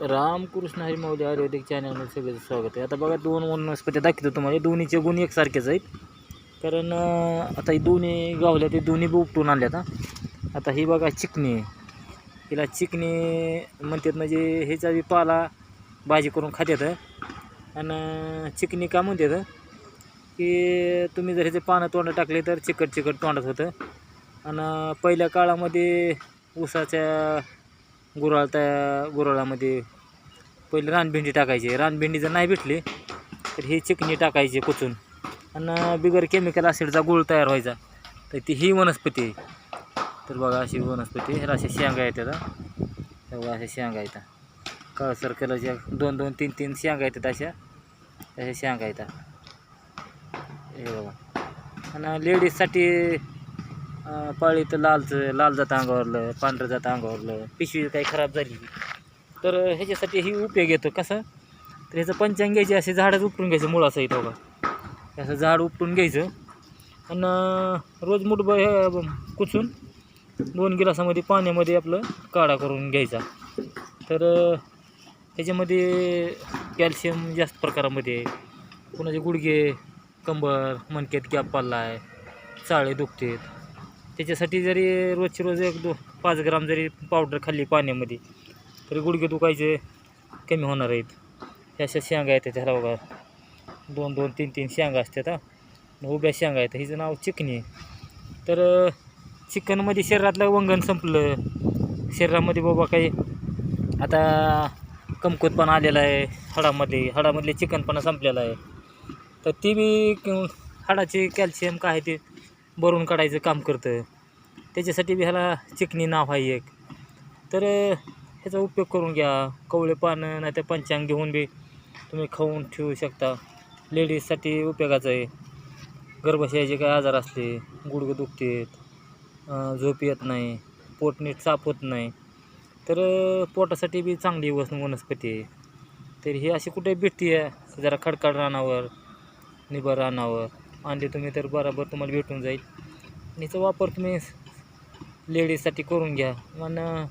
रामकृष्ण हरी माऊली आयुर्वेदिक चॅनलमध्ये सगळं स्वागत आहे. आता बघा दोन वनस्पती दाखवतो तुम्हाला. दोन्हीचे गुण एकसारखेच आहेत. कारण आता ही दोन्ही गावल्या ते दोन्ही बी उपटून आणल्यात. आता ही बघा चिकणी, हिला चिकणी म्हणतात. म्हणजे ह्याचा बी पाला भाजी करून खात्यात. आणि चिकणी का म्हणतात की तुम्ही जर ह्याचे पानं तोंडात टाकले तर चिकट चिकट तोंडात होतं. आणि पहिल्या काळामध्ये ऊसाच्या गुराळामध्ये पहिले रानभेंडी टाकायची. रानभेंडी जर नाही भेटली तर ही चिकणी टाकायची कुचून, आणि बिगर केमिकल ॲसिडचा गूळ तयार व्हायचा. तर ती ही वनस्पती आहे. तर बघा अशी वनस्पती, ह्याला अशा शेंगा येतात. तेव्हा अशा शेंगा येतात काळसर कलरच्या 2-2, 3-3 शेंगा येतात. अशा शेंगा येतात हे बघा. आणि लेडीजसाठी पाळी तर लाल जातं अंगावरलं, पांढरं जातं अंगावरलं, पिशवी काही खराब झाली तर ह्याच्यासाठी ही उपयोग येतो. कसं तर ह्याचं पंचांग घ्यायचे, असे झाडच उपटून घ्यायचं मुळासहित. बघा असं झाड उपटून घ्यायचं आणि रोज मुठभर कुचून 2 गिलासामध्ये पाण्यामध्ये आपलं काढा करून घ्यायचा. तर ह्याच्यामध्ये कॅल्शियम जास्त प्रकारामध्ये आहे. कोणाचे गुडघे, कंबर, मणक्यात गॅप पडला आहे, चाळे दुखतात, त्याच्यासाठी जरी रोजची रोज 1-5 ग्राम जरी पावडर खाल्ली पाण्यामध्ये तरी गुडघे दुखायचे कमी होणार आहेत. ह्या अशा शेंगा येतात. ह्याला बघा 2-2, 3-3 शेंगा असतात. उभ्या शेंगा आहेत. हिचं नाव चिकणी आहे. तर चिकनमध्ये शरीरातलं वंगण संपलं, शरीरामध्ये बाबा काही आता कमकुवतपणा आलेला आहे, हाडामधले चिकनपणा संपलेला आहे, तर ती बी हाडाचे कॅल्शियम काय आहे ते भरून काढायचं काम करतं. त्याच्यासाठी बी ह्याला चिकणी नाव आहे एक. तर ह्याचा उपयोग करून घ्या. कवळे पानं नाही तर पंचांग घेऊन बी तुम्ही खाऊन ठेवू शकता. लेडीजसाठी उपयोगाचं आहे. गर्भाशयाचे काय आजार असले, गुडघे दुखतात, झोप येत नाही, पोट नीट साफ होत नाही, तर पोटासाठी बी चांगली वनस्पती आहे. तर ही अशी कुठे भेटते आहे जरा खडकाळ रानावर, निबर रानावर आणली तुम्ही तर बरोबर तुम्हाला भेटून जाईल. आणि हिचा वापर तुम्ही लेडीजसाठी करून घ्या. आणि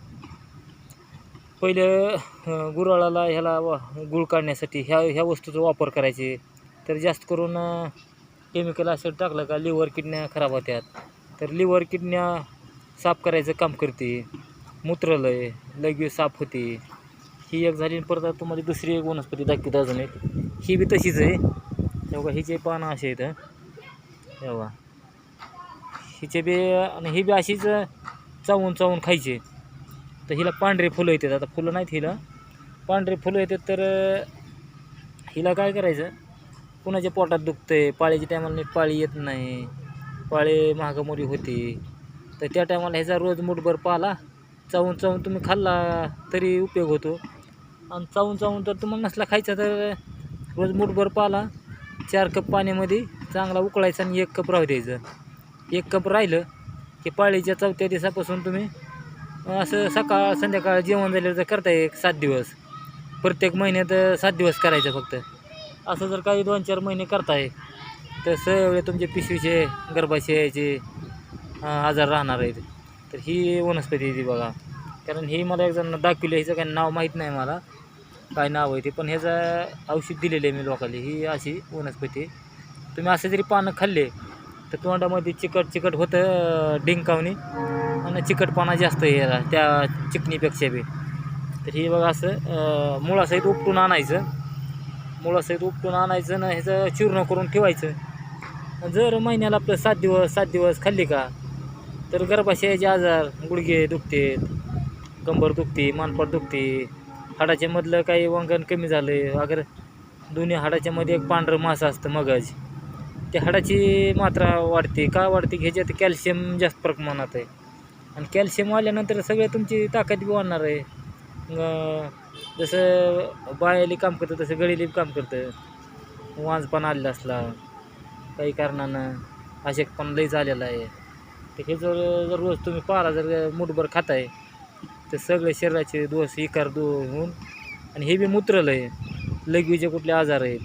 पहिलं गुराळाला ह्याला गूळ काढण्यासाठी ह्या वस्तूचा वापर करायचे. तर जास्त करून केमिकल ॲसिड टाकलं का लिव्हर किडन्या खराब होत्यात. तर लिव्हर किडन्या साफ करायचं काम करते. मूत्रालय लगेच साफ होते. ही एक झाली. परत तुम्हाला दुसरी एक वनस्पती दाखवत अजून एक. ही बी तशीच आहे. तेव्हा हिचे पानं असे आहेत. तेव्हा हिचे बी, आणि ही बी अशीच चावून खायचे. तर हिला पांढरे फुलं येतात. आता फुलं नाहीत हिला, पांढरे फुलं येतात. तर हिला काय करायचं, कुणाच्या पोटात दुखतंय, पाळीच्या टायमाला नीट पाळी येत नाही, पाळी महागामोरी होती, तर त्या टायमाला ह्याचा रोज मुठभर पाला चावून तुम्ही खाल्ला तरी उपयोग होतो. आणि चावून तर तुम्हाला नसला खायचा तर रोज मुठभर पाला 4 कप पाण्यामध्ये चांगला उकळायचा आणि 1 कप राहू द्यायचं. 1 कप राहिलं की पाळीच्या 4थ्या दिवसापासून तुम्ही असं सकाळ संध्याकाळ जेवण झालं तर करताय 7 दिवस. प्रत्येक महिन्यात 7 दिवस करायचं फक्त. असं जर काही 2-4 महिने करताय तर सगळे तुमचे पिशवीचे, गर्भाशयाचे आजार राहणार आहेत. तर ही वनस्पती ती बघा. कारण ही मला एक जण दाखवली, हिचं काही नाव माहीत नाही मला काय नाव आहे ते, पण ह्याचं औषध दिलेलं आहे मी लोकांना. ही अशी वनस्पती तुम्ही असं जरी पानं खाल्ले तर तोंडामध्ये चिकट होतं, डिंकावणी, आणि चिकटपणा जास्त आहे त्या चिकणीपेक्षा बी. तर ही बघा असं मुळासहित उपटून आणायचं. ना ह्याचं चूर्ण करून ठेवायचं. जर महिन्याला आपलं 7 दिवस खाल्ली का तर गर्भाशयाचे आजार, गुडघे दुखते, कंबर दुखते, मानपाट दुखते, हाडाच्या मधलं काही वंगण कमी झालं, अगर दोन्ही हाडाच्या मध्ये एक पांढरं मांस असतं मगज, त्या हाडाची मात्रा वाढते. का वाढते? ह्याच्यात कॅल्शियम जास्त प्रमाणात आहे. आणि कॅल्शियम आल्यानंतर सगळं तुमची ताकद बी वाढणार आहे. जसं बायाली काम करतं तसं गळीली काम करतं. वांजपण आलेला असला काही कारणानं, अशक्तपणा लई झालेला आहे, तर हे जर रोज तुम्ही पाला जर मुठभर खाताय तर सगळे शरीराचे दोष विकार होऊन, आणि हे बी मूत्रालय, लघवीचे कुठले आजार आहेत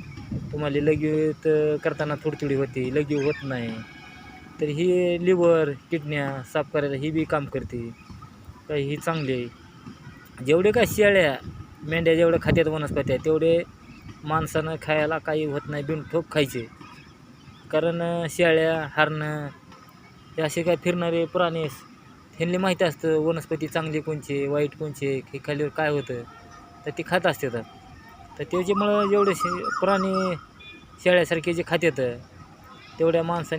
तुम्हाला, लघवीत करताना थोडी होती, लघवी होत नाही, तर ही लिव्हर किडन्या साफ करायला ही बी काम करते. तर ही चांगली आहे. जेवढे काय शेळ्या मेंढ्या जेवढं खात्यात वनस्पत्या तेवढे माणसानं खायला काही होत नाही, बिनठोक खायचे. कारण शेळ्या, हरणं हे असे काय फिरणारे प्राणी ह्यांनी माहिती असतं वनस्पती चांगली कोणची, वाईट कोणची, हे खाल्ल्यावर काय होतं, तर ती खात असतात. तर त्याच्यामुळं जेवढे प्राणी शेळ्यासारखे जे खात्यात तेवढ्या माणसांनी